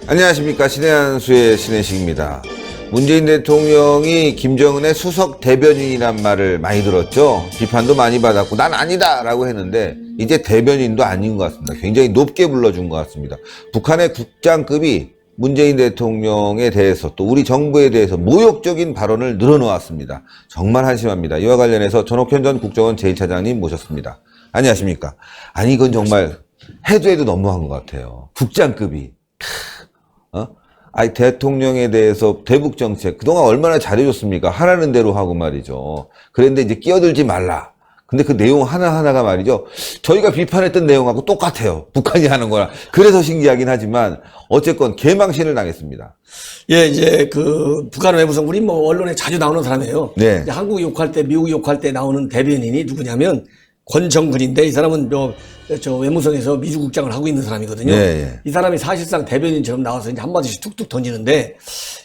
안녕하십니까. 신의 한수의 신혜식입니다. 문재인 대통령이 김정은의 수석 대변인이란 말을 많이 들었죠. 비판도 많이 받았고 난 아니다 라고 했는데 이제 대변인도 아닌 것 같습니다. 굉장히 높게 불러준 것 같습니다. 북한의 국장급이 문재인 대통령에 대해서 또 우리 정부에 대해서 모욕적인 발언을 늘어놓았습니다. 정말 한심합니다. 이와 관련해서 전옥현 전 국정원 제1차장님 모셨습니다. 안녕하십니까. 아니 이건 정말 해도 너무한 것 같아요. 국장급이. 아니 대통령에 대해서 대북 정책 그동안 얼마나 잘해줬습니까? 하라는 대로 하고 말이죠. 그런데 이제 끼어들지 말라. 근데 그 내용 하나하나가 말이죠. 저희가 비판했던 내용하고 똑같아요. 북한이 하는 거랑. 그래서 신기하긴 하지만 어쨌건 개망신을 당했습니다. 예, 이제 그 북한 외무성 우리 뭐 언론에 자주 나오는 사람이에요. 네. 이제 한국 욕할 때, 미국 욕할 때 나오는 대변인이 누구냐면 권정근인데 이 사람은 저 외무성에서 미주국장을 하고 있는 사람이거든요. 예. 이 사람이 사실상 대변인처럼 나와서 이제 한마디씩 툭툭 던지는데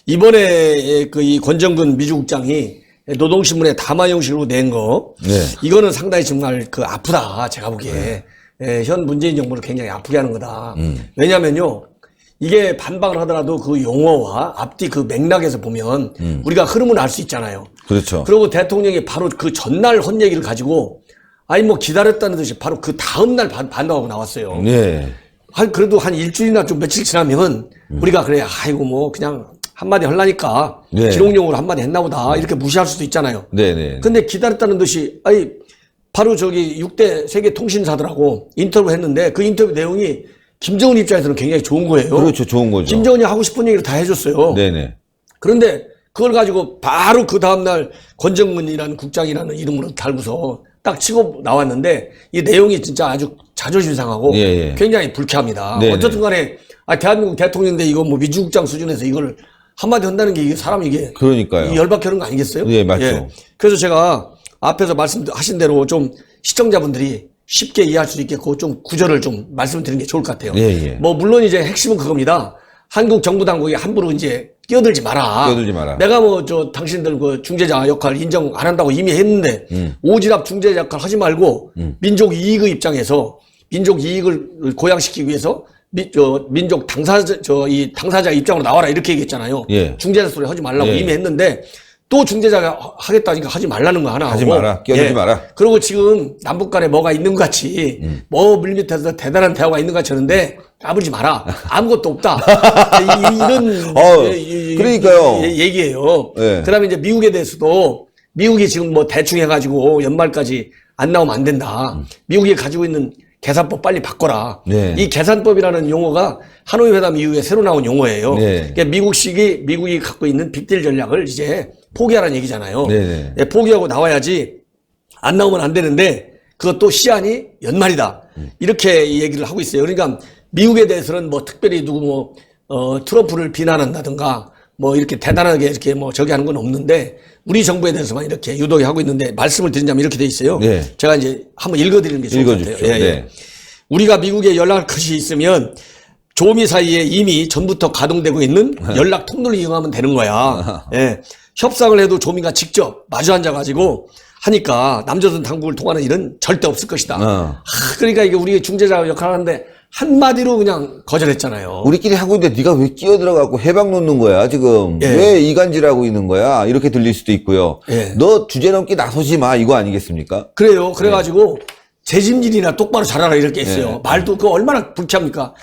이번에 그 이 권정근 미주국장이 노동신문에 담화 형식으로 낸 거, 네. 이거는 상당히 정말 그 아프다 제가 보기에. 예, 현 문재인 정부를 굉장히 아프게 하는 거다. 왜냐면요. 이게 반박을 하더라도 그 용어와 앞뒤 그 맥락에서 보면 우리가 흐름을 알 수 있잖아요. 그렇죠. 그리고 대통령이 바로 그 전날 헛 얘기를 가지고 아니 뭐 기다렸다는 듯이 바로 그 다음날 반박하고 나왔어요. 네. 그래도 한 일주일이나 좀 며칠 지나면 우리가 그래 아이고 뭐 그냥 한마디 하려니까 네. 기록용으로 한마디 했나 보다 이렇게 무시할 수도 있잖아요. 네네. 근데 기다렸다는 듯이 아니 바로 저기 6대 세계 통신사들하고 인터뷰 했는데 그 인터뷰 내용이 김정은 입장에서는 굉장히 좋은 거예요. 그렇죠. 좋은 거죠. 김정은이 하고 싶은 얘기를 다 해줬어요. 네네. 그런데 그걸 가지고 바로 그 다음날 권정근이라는 국장이라는 이름으로 달고서 딱 치고 나왔는데 이 내용이 진짜 아주 자존심 상하고 예. 굉장히 불쾌합니다. 네네. 어쨌든 간에 대한민국 대통령인데 이거 뭐 미주국장 수준에서 이걸 한마디 한다는 게 이게 사람 이게 그러니까요. 열받게 하는 거 아니겠어요? 예, 맞죠. 그래서 제가 앞에서 말씀하신 대로 좀 시청자분들이 쉽게 이해할 수 있게 그 좀 구절을 좀 말씀드리는 게 좋을 것 같아요. 예. 뭐 물론 이제 핵심은 그겁니다. 한국 정부 당국이 함부로 이제 끼어들지 마라. 끼어들지 마라. 내가 뭐 당신들 그 중재자 역할 인정 안 한다고 이미 했는데 오지랉 중재자 역할 하지 말고 민족 이익의 입장에서 민족 이익을 고양시키기 위해서 민족 당사자 입장으로 나와라 이렇게 얘기했잖아요. 예. 중재자 소리 하지 말라고 예. 이미 했는데 또 중재자가 하겠다니까 하지 말라는 거 하나 하지 하고. 마라. 끼어들지 마라. 그리고 지금 남북 간에 뭐가 있는 것 같이 뭐 물밑에서 대단한 대화가 있는 것 같이 하는데 까불지 마라. 아무것도 없다. 이런 그러니까요. 얘기예요. 네. 그다음에 이제 미국에 대해서도 미국이 지금 뭐 대충 해가지고 연말까지 안 나오면 안 된다. 미국이 가지고 있는 계산법 빨리 바꿔라. 네. 이 계산법이라는 용어가 하노이 회담 이후에 새로 나온 용어예요. 네. 그러니까 미국이 갖고 있는 빅딜 전략을 이제 포기하라는 얘기잖아요. 네네. 예, 포기하고 나와야지 안 나오면 안 되는데 그것도 시한이 연말이다. 이렇게 얘기를 하고 있어요. 그러니까 미국에 대해서는 뭐 특별히 누구 트럼프를 비난한다든가 뭐 이렇게 대단하게 이렇게 뭐 저기 하는 건 없는데 우리 정부에 대해서만 이렇게 유독이 하고 있는데 말씀을 드리자면 이렇게 돼 있어요. 네. 제가 이제 한번 읽어드리는 게 좋을 것 같아요. 읽어주십시오. 네. 우리가 미국에 연락할 것이 있으면 조미 사이에 이미 전부터 가동되고 있는 연락 통로를 이용하면 되는 거야. 예. 협상을 해도 조미가 직접 마주 앉아가지고 하니까 남조선 당국을 통하는 일은 절대 없을 것이다. 그러니까 이게 우리 중재자 역할을 하는데 한마디로 그냥 거절했잖아요. 우리끼리 하고 있는데 네가 왜 끼어들어갖고 해박 놓는 거야 지금. 예. 왜 이간질하고 있는 거야. 이렇게 들릴 수도 있고요. 예. 너 주제 넘기 나서지 마 이거 아니겠습니까? 그래요. 그래가지고 재짐질이나 똑바로 잘하라 이렇게 했어요. 말도 그 얼마나 불쾌합니까?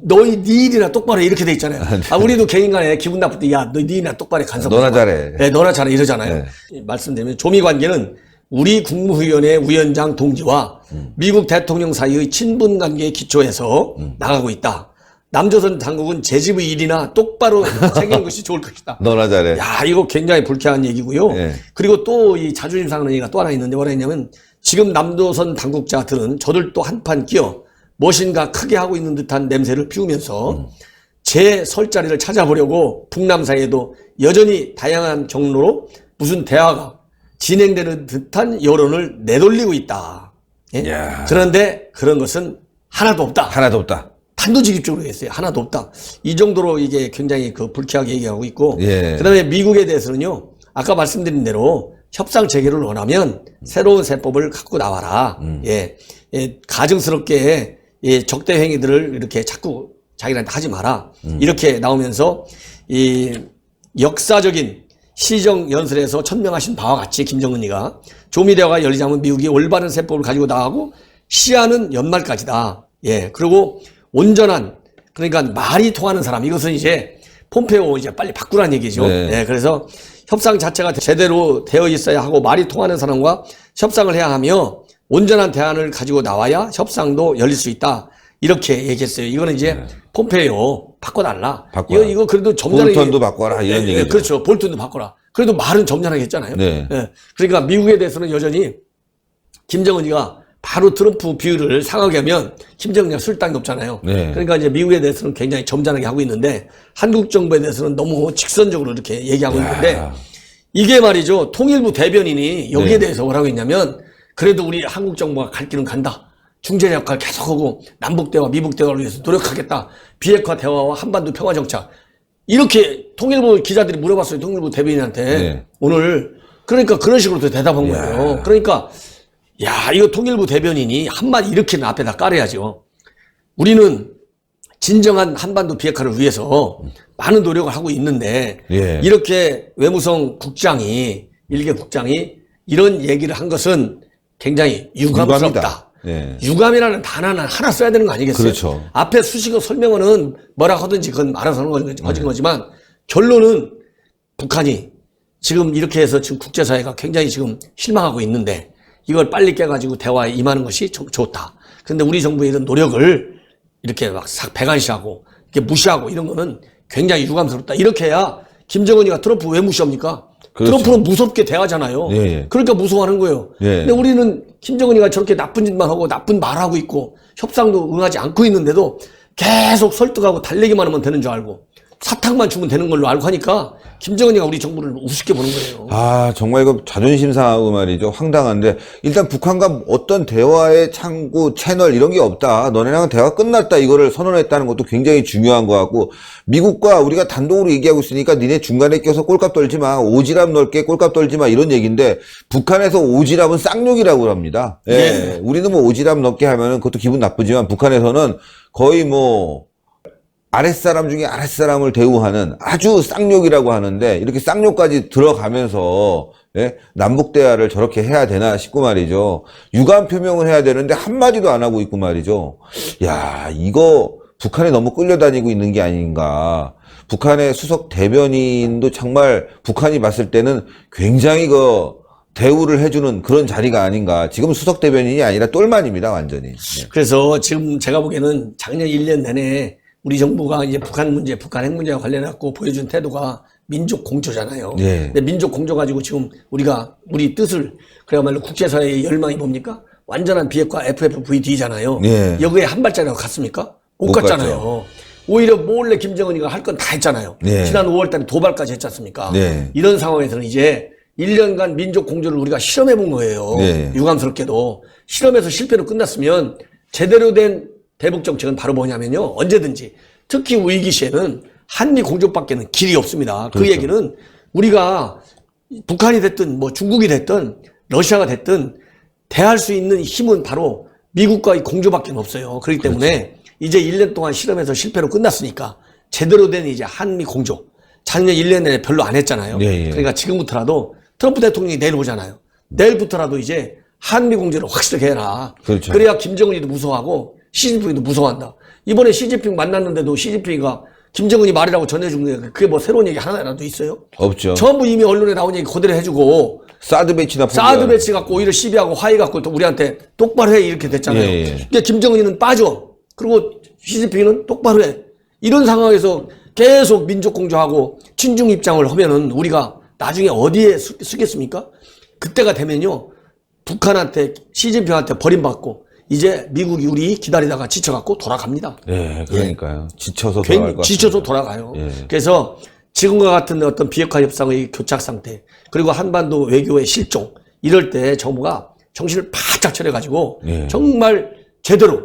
네 일이나 똑바로 해 이렇게 돼 있잖아요. 우리도 개인간에 기분 나쁠 때 야 너 네 일이나 똑바로 해 간섭. 너나 잘해. 네, 너나 잘해 이러잖아요. 말씀드리면 조미 관계는 우리 국무위원회 위원장 동지와 미국 대통령 사이의 친분 관계에 기초해서 나가고 있다. 남조선 당국은 재집의 일이나 똑바로 챙기는 것이 좋을 것이다. 너나 잘해. 야, 이거 굉장히 불쾌한 얘기고요. 네. 그리고 또 이 자존심 상하는 얘기가 또 하나 있는데 뭐라 했냐면 지금 남조선 당국자들은 저들도 한판 끼어 무엇인가 크게 하고 있는 듯한 냄새를 피우면서 제 설 자리를 찾아보려고 북남 사이에도 여전히 다양한 경로로 무슨 대화가 진행되는 듯한 여론을 내돌리고 있다. 예? 그런데 그런 것은 하나도 없다. 하나도 없다. 단도직입적으로 했어요. 하나도 없다. 이 정도로 이게 굉장히 그 불쾌하게 얘기하고 있고, 예. 그다음에 미국에 대해서는요, 아까 말씀드린 대로 협상 재개를 원하면 새로운 세법을 갖고 나와라. 예, 가증스럽게 예, 적대 행위들을 이렇게 자꾸 자기한테 하지 마라. 이렇게 나오면서 이 역사적인 시정 연설에서 천명하신 바와 같이 김정은이가 조미대화가 열리자면 미국이 올바른 세법을 가지고 나가고 시한은 연말까지다. 예. 그리고 온전한 그러니까 말이 통하는 사람 이것은 이제 폼페오 이제 빨리 바꾸라는 얘기죠. 네. 예. 그래서 협상 자체가 제대로 되어 있어야 하고 말이 통하는 사람과 협상을 해야 하며 온전한 대안을 가지고 나와야 협상도 열릴 수 있다. 이렇게 얘기했어요. 이거는 이제 폼페이오 바꿔달라. 바꿔라. 이거 그래도 점잖하게. 볼턴도 바꿔라. 이런 예, 얘기죠. 그렇죠. 볼턴도 바꿔라. 그래도 말은 점잖하게 했잖아요. 네. 예. 그러니까 미국에 대해서는 여전히 김정은이가 바로 트럼프 비율을 상하게 하면 김정은이가 술당이 없잖아요. 네. 그러니까 이제 미국에 대해서는 굉장히 점잖하게 하고 있는데 한국 정부에 대해서는 너무 직선적으로 이렇게 얘기하고 있는데 이게 말이죠. 통일부 대변인이 여기에 네. 대해서 뭐라고 했냐면 그래도 우리 한국 정부가 갈 길은 간다. 중재 역할 계속하고 남북 대화, 미북 대화를 위해서 노력하겠다. 비핵화 대화와 한반도 평화 정착. 이렇게 통일부 기자들이 물어봤어요. 통일부 대변인한테 네. 오늘. 그러니까 그런 식으로 또 대답한 야. 거예요. 그러니까 야 이거 통일부 대변인이 한마디 이렇게는 앞에다 깔아야죠. 우리는 진정한 한반도 비핵화를 위해서 많은 노력을 하고 있는데 예. 이렇게 외무성 국장이 일개 국장이 이런 얘기를 한 것은 굉장히 유감스럽다. 유감이다. 예. 유감이라는 단어는 하나 써야 되는 거 아니겠어요? 그렇죠. 앞에 수식어 설명은 뭐라 하든지 그건 알아서 하는 거지만 결론은 북한이 지금 이렇게 해서 지금 국제사회가 굉장히 지금 실망하고 있는데 이걸 빨리 깨가지고 대화에 임하는 것이 좋다. 그런데 우리 정부의 이런 노력을 이렇게 막 배관시하고 이렇게 무시하고 이런 거는 굉장히 유감스럽다. 이렇게 해야 김정은이가 트럼프 왜 무시합니까? 그렇죠. 트럼프는 무섭게 대하잖아요. 예, 예. 그러니까 무서워하는 거예요. 예. 근데 우리는 김정은이가 저렇게 나쁜 짓만 하고 나쁜 말하고 있고 협상도 응하지 않고 있는데도 계속 설득하고 달래기만 하면 되는 줄 알고 사탕만 주면 되는 걸로 알고 하니까 김정은이가 우리 정부를 우습게 보는 거예요. 아, 정말 이거 자존심 상하고 말이죠. 황당한데, 일단 북한과 어떤 대화의 창구, 채널 이런 게 없다. 너네랑 대화 끝났다. 이거를 선언했다는 것도 굉장히 중요한 것 같고, 미국과 우리가 단독으로 얘기하고 있으니까 니네 중간에 껴서 꼴값 떨지 마. 오지랖 넓게 꼴값 떨지 마. 이런 얘기인데, 북한에서 오지랖은 쌍욕이라고 합니다. 예. 예. 우리는 뭐 오지랖 넓게 하면은 그것도 기분 나쁘지만, 북한에서는 거의 뭐, 아랫사람 중에 아랫사람을 대우하는 아주 쌍욕이라고 하는데 이렇게 쌍욕까지 들어가면서 예? 남북 대화를 저렇게 해야 되나 싶고 말이죠. 유감 표명을 해야 되는데 한마디도 안 하고 있고 말이죠. 야, 이거 북한에 너무 끌려다니고 있는 게 아닌가. 북한의 수석 대변인도 정말 북한이 봤을 때는 굉장히 대우를 해주는 그런 자리가 아닌가. 지금 수석 대변인이 아니라 똘만입니다, 완전히. 예. 그래서 지금 제가 보기에는 작년 1년 내내 우리 정부가 이제 북한 문제, 북한 핵 문제와 관련해갖고 보여준 태도가 민족 공조잖아요. 예. 근데 민족 공조 가지고 지금 우리 뜻을 그야말로 국제사회의 열망이 뭡니까? 완전한 비핵화 FFVD잖아요. 예. 여기에 한 발자리가 갔습니까? 못 못 갔잖아요. 오히려 몰래 김정은이가 할 건 다 했잖아요. 예. 지난 5월 달에 도발까지 했지 않습니까? 예. 이런 상황에서는 이제 1년간 민족 공조를 우리가 실험해 본 거예요. 예. 유감스럽게도. 실험에서 실패로 끝났으면 제대로 된 대북 정책은 바로 뭐냐면요. 언제든지 특히 위기 시에는 한미 공조밖에는 길이 없습니다. 그 그렇죠. 얘기는 우리가 북한이 됐든 뭐 중국이 됐든 러시아가 됐든 대할 수 있는 힘은 바로 미국과의 공조밖에 없어요. 그렇기 때문에 이제 1년 동안 실험에서 실패로 끝났으니까 제대로 된 이제 한미 공조. 작년 1년 내내 별로 안 했잖아요. 예, 예. 그러니까 지금부터라도 트럼프 대통령이 내일 오잖아요. 내일부터라도 이제 한미 공조를 확실하게 해라. 그렇죠. 그래야 김정은이도 무서워하고 시진핑도 무서워한다. 이번에 시진핑 만났는데도 시진핑이가 김정은이 말이라고 전해준 게 그게 뭐 새로운 얘기 하나라도 있어요? 없죠. 전부 이미 언론에 나온 얘기 그대로 해주고 사드 배치나 사드 배치 갖고 오히려 시비하고 화해 갖고 또 우리한테 똑바로 해 이렇게 됐잖아요. 예, 예. 근데 김정은이는 빠져. 그리고 시진핑은 똑바로 해. 이런 상황에서 계속 민족 공조하고 친중 입장을 하면은 우리가 나중에 어디에 쓰겠습니까? 그때가 되면요. 북한한테 시진핑한테 버림받고 이제 미국이 우리 기다리다가 지쳐갖고 돌아갑니다. 예, 그러니까요. 지쳐서 돌아갈 것 지쳐서 돌아가요. 예. 그래서 지금과 같은 어떤 비핵화 협상의 교착 상태 그리고 한반도 외교의 실종 이럴 때 정부가 정신을 바짝 차려가지고 예. 정말 제대로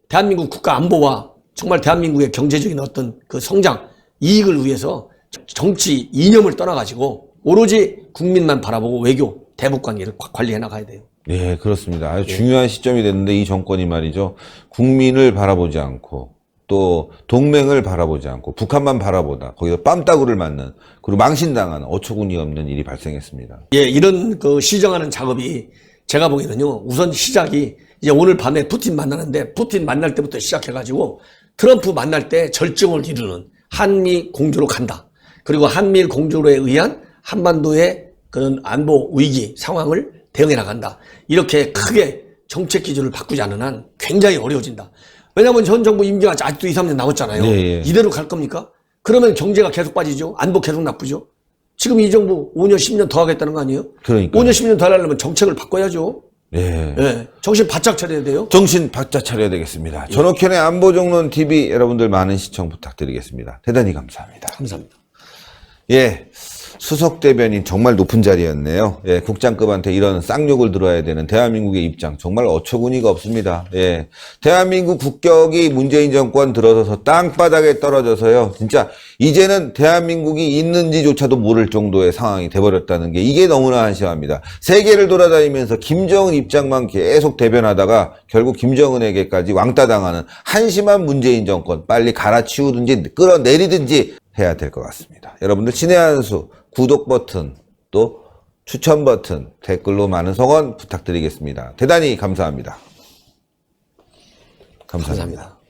대한민국 국가 안보와 정말 대한민국의 경제적인 어떤 그 성장 이익을 위해서 정치 이념을 떠나가지고 오로지 국민만 바라보고 외교 대북 관계를 관리해 나가야 돼요. 예, 그렇습니다. 아주 중요한 시점이 됐는데 이 정권이 말이죠. 국민을 바라보지 않고 또 동맹을 바라보지 않고 북한만 바라보다 거기서 뺨따구를 맞는 그리고 망신당하는 어처구니 없는 일이 발생했습니다. 예, 이런 그 시정하는 작업이 제가 보기에는요, 우선 시작이 이제 오늘 밤에 푸틴 만나는데 푸틴 만날 때부터 시작해가지고 트럼프 만날 때 절정을 이루는 한미 공조로 간다. 그리고 한미일 공조로에 의한 한반도의 그런 안보 위기 상황을 대응해 나간다. 이렇게 크게 정책 기조를 바꾸지 않는 한 굉장히 어려워진다. 왜냐하면 전 정부 임기가 아직도 2, 3년 남았잖아요. 예. 이대로 갈 겁니까? 그러면 경제가 계속 빠지죠. 안보 계속 나쁘죠. 지금 이 정부 5년, 10년 더 하겠다는 거 아니에요? 그러니까 5년, 10년 더 하려면 정책을 바꿔야죠. 예. 예. 정신 바짝 차려야 돼요. 정신 바짝 차려야 되겠습니다. 전옥현의 안보정론 TV 여러분들 많은 시청 부탁드리겠습니다. 대단히 감사합니다. 감사합니다. 예. 수석 대변인 정말 높은 자리였네요. 예, 국장급한테 이런 쌍욕을 들어야 되는 대한민국의 입장 정말 어처구니가 없습니다. 예, 대한민국 국격이 문재인 정권 들어서서 땅바닥에 떨어져서요. 진짜 이제는 대한민국이 있는지조차도 모를 정도의 상황이 돼버렸다는 게 이게 너무나 한심합니다. 세계를 돌아다니면서 김정은 입장만 계속 대변하다가 결국 김정은에게까지 왕따 당하는 한심한 문재인 정권 빨리 갈아치우든지 끌어내리든지 해야 될 것 같습니다. 여러분들 신의 한 수 구독 버튼 또 추천 버튼 댓글로 많은 성원 부탁드리겠습니다. 대단히 감사합니다. 감사합니다.